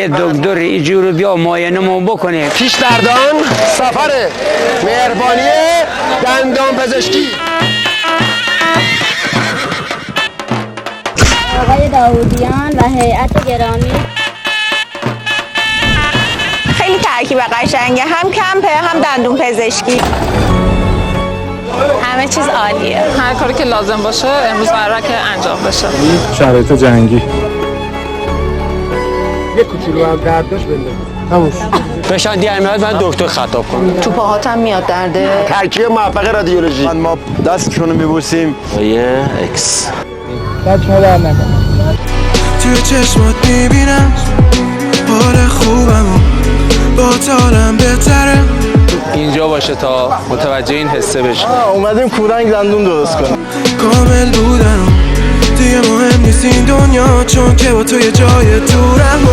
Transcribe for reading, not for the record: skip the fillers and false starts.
دکتر ایجورو بیا معاینه‌مون بکنه. پیشدردان سفر مهربانی دندان پزشکی. آقای داودیان و هیئت گرامی، خیلی ترکیب قشنگه، هم کمپه هم دندون پزشکی. همه چیز عالیه. هر کاری که لازم باشه امروز قراره که انجام بشه. شرایط جنگی یه کوچولو هم درد داشت بنده فشار دیرمیاد من دکتر خطاب کنم. تو پاهاتم میاد درده. ترکیب موفق رادیولوژی. ما دستشون رو میبوسیم. اکس توی چشمات میبینم حال خوبم و با تالم بهتره. اینجا باشه تا متوجه این حسه بشه. اومدیم کورنگ دندون درست کنیم. کامل بودن دیگه مهم نیست این دنیا، چون که با تو یه جای دورم.